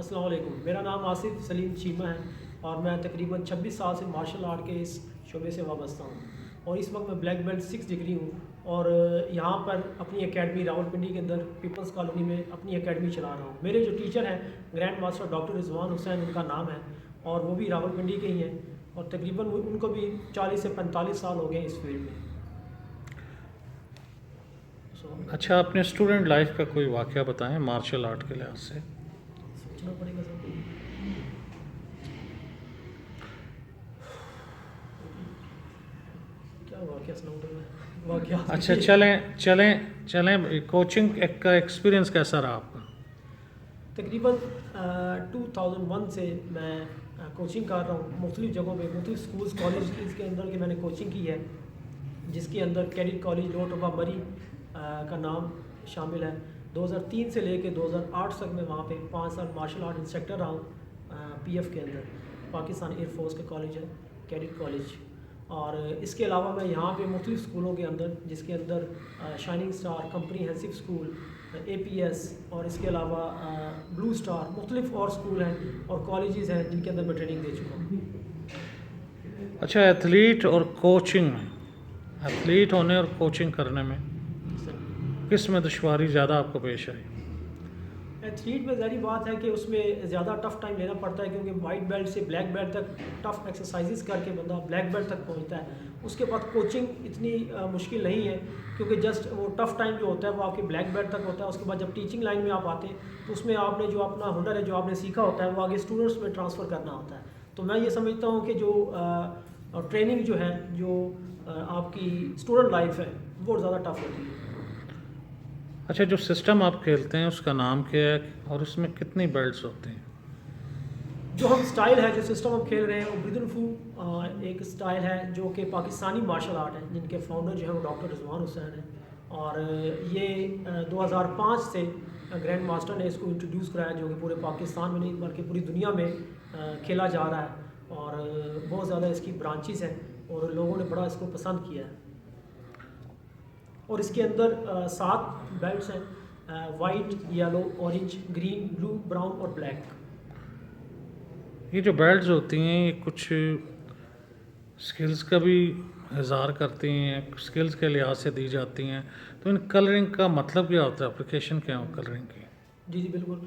अस्सलाम वालेकुम। मेरा नाम आसिफ सलीम चीमा है और मैं तकरीबन 26 साल से मार्शल आर्ट के इस शोबे से वाबस्ता हूँ और इस वक्त मैं ब्लैक बेल्ट 6 डिग्री हूँ और यहाँ पर अपनी एकेडमी रावलपिंडी के अंदर पीपल्स कॉलोनी में अपनी एकेडमी चला रहा हूँ। मेरे जो टीचर हैं grand master doctor Rizwan Hussain उनका नाम है और वो भी रावलपिंडी के ही हैं और तकरीबन उनको भी 40 से 45 साल हो गए इस फील्ड में। अच्छा, अपने स्टूडेंट लाइफ का कोई वाक़या बताएं मार्शल आर्ट के लिहाज से। सोचना पड़ेगा सर। क्या वाक़या सुनाऊँ मैं? वाक़या अच्छा, चलें कोचिंग का एक्सपीरियंस कैसा रहा आपका? तकरीबन 2001 से मैं कोचिंग कर रहा हूँ मुख्तलिफ़ जगहों पे, मुख्तलिफ़ स्कूल्स कॉलेज के अंदर की मैंने कोचिंग की है, जिसके अंदर कैडेट कॉलेज लोटोबा मरी का नाम शामिल है। 2003 से लेके 2008 तक मैं वहाँ पे 5 साल मार्शल आर्ट इंस्ट्रक्टर रहा हूँ पीएफ के अंदर, पाकिस्तान एयरफोर्स का कॉलेज है कैडेट कॉलेज। और इसके अलावा मैं यहाँ पे मुख्तलिफ़ स्कूलों के अंदर, जिसके अंदर shining star, comprehensive school, APS और इसके अलावा ब्लू स्टार, मुख्तलिफ़ और स्कूल हैं और कॉलेजेस हैं जिनके अंदर मैं ट्रेनिंग दे चुका हूँ। अच्छा, एथलीट और कोचिंग में, एथलीट होने और कोचिंग करने में किस में दुश्वारी ज़्यादा आपको पेश आई? एथलीट में ज़ाहिर बात है कि उसमें ज़्यादा टफ़ टाइम लेना पड़ता है, क्योंकि वाइट बेल्ट से ब्लैक बेल्ट तक टफ़ एक्सरसाइजेस करके बंदा ब्लैक बेल्ट तक पहुंचता है। उसके बाद कोचिंग इतनी मुश्किल नहीं है, क्योंकि जस्ट वो टफ़ टाइम जो होता है वो आपके ब्लैक बेल्ट तक होता है। उसके बाद जब टीचिंग लाइन में आप आते हैं तो उसमें आपने जो अपना हुनर है, जो आपने सीखा होता है, वो आगे स्टूडेंट्स में ट्रांसफ़र करना होता है। तो मैं ये समझता हूँ कि जो ट्रेनिंग जो है, जो आपकी स्टूडेंट लाइफ है, वो ज़्यादा टफ़ होती है। अच्छा, जो सिस्टम आप खेलते हैं उसका नाम क्या है और उसमें कितनी बेल्ट्स होते हैं? जो हम स्टाइल है, जो सिस्टम हम खेल रहे हैं, वो ब्रीदन फू एक स्टाइल है जो कि पाकिस्तानी मार्शल आर्ट है, जिनके फाउंडर जो है वो डॉक्टर रिजवान हुसैन है। और ये 2005 से ग्रैंड मास्टर ने इसको इंट्रोड्यूस कराया, जो कि पूरे पाकिस्तान में नहीं बल्कि पूरी दुनिया में खेला जा रहा है और बहुत ज़्यादा इसकी ब्रांचेस हैं और लोगों ने बड़ा इसको पसंद किया है। और इसके अंदर 7 बेल्ट्स हैं, white, yellow, orange, green, blue, brown और ब्लैक। ये जो बेल्ट्स होती हैं ये कुछ स्किल्स का भी इज़हार करती हैं, स्किल्स के लिहाज से दी जाती हैं, तो इन कलरिंग का मतलब क्या होता है, एप्लीकेशन क्या हो कलरिंग की? जी बिल्कुल।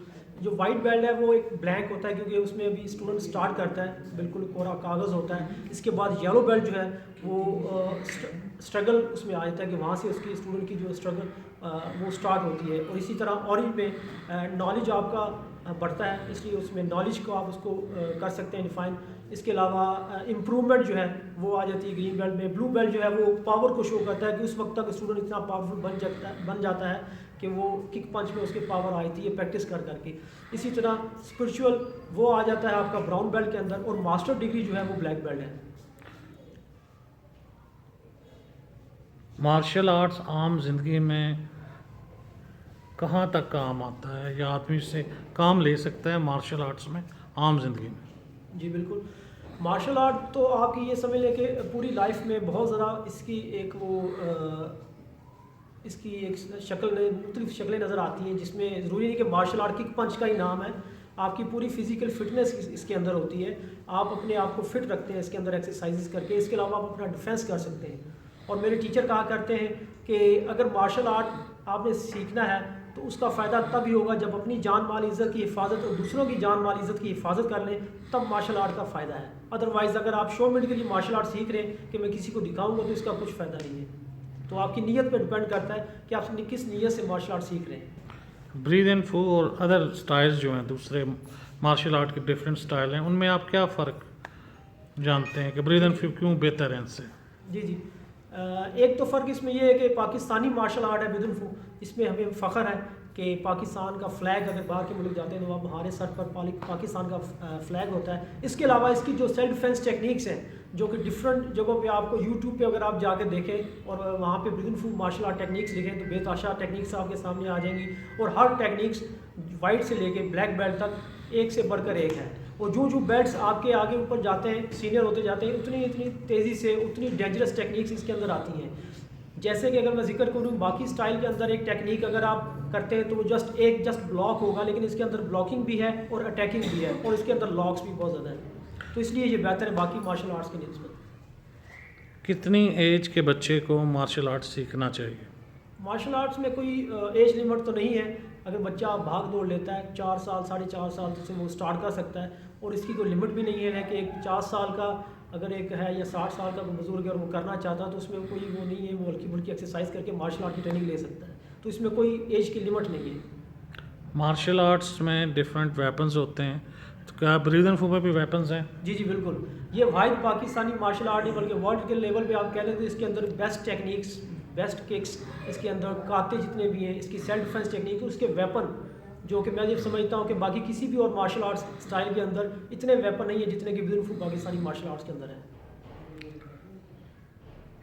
जो वाइट बेल्ट है वो एक ब्लैंक होता है, क्योंकि उसमें अभी स्टूडेंट स्टार्ट करता है, बिल्कुल कोरा कागज़ होता है। इसके बाद येलो बेल्ट जो है वो स्ट्रगल उसमें आ जाता है, कि वहाँ से उसकी स्टूडेंट की जो स्ट्रगल वो स्टार्ट होती है। और इसी तरह ऑरेंज में नॉलेज आपका बढ़ता है, इसलिए उसमें नॉलेज को आप उसको कर सकते हैं डिफ़ाइन। इसके अलावा इम्प्रूवमेंट जो है वो आ जाती है ग्रीन बेल्ट में। ब्लू बेल्ट जो है वो पावर को शो करता है कि उस वक्त तक स्टूडेंट इतना पावरफुल बन जाता है कि वो किक पंच में उसके पावर आती है प्रैक्टिस कर करके। इसी तरह स्पिरिचुअल वो आ जाता है आपका ब्राउन बेल्ट के अंदर, और मास्टर डिग्री जो है वो ब्लैक बेल्ट है। मार्शल आर्ट्स आम जिंदगी में कहाँ तक काम आता है या आदमी से काम ले सकता है मार्शल आर्ट्स में आम जिंदगी में? जी बिल्कुल। मार्शल आर्ट तो आपकी ये समझ लें कि पूरी लाइफ में बहुत ज़्यादा इसकी एक इसकी एक मुख्तलिफ शक्लें नज़र आती हैं, जिसमें ज़रूरी नहीं कि मार्शल आर्ट किक पंच का ही नाम है। आपकी पूरी फिज़िकल फिटनेस इसके अंदर होती है, आप अपने आप को फिट रखते हैं इसके अंदर एक्सरसाइजेस करके। इसके अलावा आप अपना डिफेंस कर सकते हैं। और मेरे टीचर कहा करते हैं कि अगर मार्शल आर्ट आपने सीखना है तो उसका फ़ायदा तभी होगा जब अपनी जान माल इज़्ज़त की हिफाजत और दूसरों की जान माल इज़्ज़त की हिफाजत कर लें, तब मार्शल आर्ट का फ़ायदा है। अदरवाइज़ अगर आप शो मिनट के लिए मार्शल आर्ट सीख रहे हैं कि मैं किसी को दिखाऊंगा, तो इसका कुछ फ़ायदा नहीं है। तो आपकी नीयत पे डिपेंड करता है कि आप किस नीयत से मार्शल आर्ट सीख रहे हैं। ब्रीद एंड फू और अदर स्टाइल्स जो हैं, दूसरे मार्शल आर्ट के डिफरेंट स्टाइल हैं, उनमें आप क्या फ़र्क जानते हैं कि ब्रीद एंड फू क्यों बेहतर है इनसे? जी एक तो फ़र्क इसमें यह है कि पाकिस्तानी मार्शल आर्ट है ब्रीद एंड फू, इसमें हमें फ़ख्र है कि पाकिस्तान का फ़्लैग, अगर बाहर के मुल्क जाते हैं तो वहाँ हमारे सर पर पाकिस्तान का फ़्लैग होता है। इसके अलावा इसकी जो सेल्फ डिफेंस टेक्निक्स हैं, जो कि डिफरेंट जगहों पे आपको यूट्यूब पे अगर आप जाकर देखें और वहाँ पे ब्रीद एंड फू मार्शल आर्ट टेक्निक्स लिखें तो बेताशा टेक्निक्स आपके सामने आ जाएंगी। और हर टेक्निक्स वाइट से लेके ब्लैक बेल्ट तक एक से बढ़कर एक है। और जो बेल्ट्स आपके आगे ऊपर जाते हैं, सीनियर होते जाते हैं, उतनी तेज़ी से उतनी डेंजरस टेक्निक्स इसके अंदर आती हैं। जैसे कि अगर मैं जिक्र करूँ बाकी स्टाइल के अंदर एक टेक्निक अगर आप करते हैं तो वो जस्ट ब्लॉक होगा, लेकिन इसके अंदर ब्लॉकिंग भी है और अटैकिंग भी है और इसके अंदर लॉक्स भी बहुत ज़्यादा हैं, तो इसलिए ये बेहतर है बाकी मार्शल आर्ट्स की निस्बत। कितनी एज के बच्चे को मार्शल आर्ट सीखना चाहिए? मार्शल आर्ट्स में कोई एज लिमिट तो नहीं है। अगर बच्चा भाग दौड़ लेता है 4 साल 4.5 साल से वो स्टार्ट कर सकता है, और इसकी कोई लिमिट भी नहीं है कि एक 50 साल का अगर एक है या 60 साल का बुजुर्ग है और वो करना चाहता है तो उसमें कोई वो नहीं है, वो हल्की फुल्की एक्सरसाइज करके मार्शल आर्ट की ट्रेनिंग ले सकता है, तो इसमें कोई एज की लिमिट नहीं है। मार्शल आर्ट्स में डिफरेंट वेपन्स होते हैं, तो क्या ब्रीदन फू में भी वेपन्स हैं? जी जी बिल्कुल, ये वाहिद पाकिस्तानी मार्शल आर्ट नहीं बल्कि वर्ल्ड के लेवल पे आप कह लें तो इसके अंदर बेस्ट टेक्निक्स, बेस्ट किक्स, इसके अंदर काते जितने भी हैं, इसकी सेल्फ डिफेंस टेक्निक, उसके वेपन जो कि मैं ये समझता हूँ कि बाकी किसी भी और मार्शल आर्ट्स स्टाइल के अंदर इतने वेपन नहीं है जितने कि ब्यूटीफुल पाकिस्तानी मार्शल आर्ट्स के अंदर है।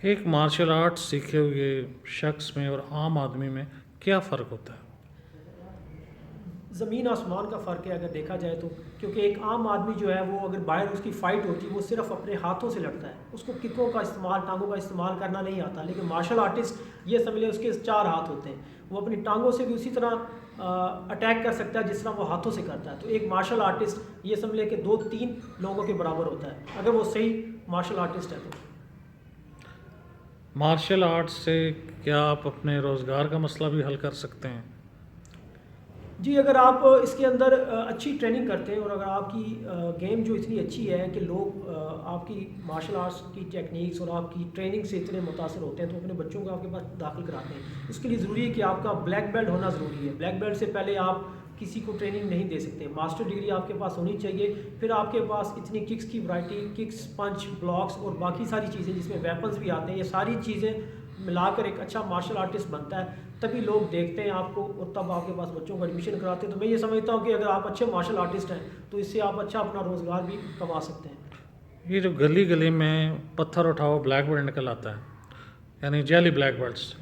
एक मार्शल आर्ट सीखे हुए शख्स में और आम आदमी में क्या फ़र्क होता है? ज़मीन आसमान का फ़र्क है अगर देखा जाए तो, क्योंकि एक आम आदमी जो है वो अगर बाहर उसकी फ़ाइट होती है वो सिर्फ अपने हाथों से लड़ता है, उसको किकों का इस्तेमाल, टांगों का इस्तेमाल करना नहीं आता। लेकिन मार्शल आर्टिस्ट ये समझ ले उसके 4 हाथ होते हैं, वो अपनी टांगों से भी उसी तरह अटैक कर सकता है जिस तरह वो हाथों से करता है। तो एक मार्शल आर्टिस्ट ये समझ ले कि 2-3 लोगों के बराबर होता है अगर वो सही मार्शल आर्टिस्ट है तो। मार्शल आर्ट से क्या आप अपने रोज़गार का मसला भी हल कर सकते हैं? जी, अगर आप इसके अंदर अच्छी ट्रेनिंग करते हैं और अगर आपकी गेम जो इतनी अच्छी है कि लोग आपकी मार्शल आर्ट्स की टेक्निक्स और आपकी ट्रेनिंग से इतने मुतासर होते हैं तो अपने बच्चों को आपके पास दाखिल कराते हैं। उसके लिए ज़रूरी है कि आपका ब्लैक बेल्ट होना ज़रूरी है। ब्लैक बेल्ट से पहले आप किसी को ट्रेनिंग नहीं दे सकते, मास्टर डिग्री आपके पास होनी चाहिए। फिर आपके पास इतनी किक्स की वैरायटी, किक्स, पंच, ब्लॉक्स और बाकी सारी चीज़ें जिसमें वेपन्स भी आते हैं, ये सारी चीज़ें मिलाकर एक अच्छा मार्शल आर्टिस्ट बनता है, तभी लोग देखते हैं आपको और तब आपके पास बच्चों को एडमिशन कराते हैं। तो मैं ये समझता हूँ कि अगर आप अच्छे मार्शल आर्टिस्ट हैं तो इससे आप अच्छा अपना रोज़गार भी कमा सकते हैं। ये जो गली गली में पत्थर उठाओ ब्लैक बेल्ट निकल आता है, यानी जेली ब्लैक बेल्ट्स,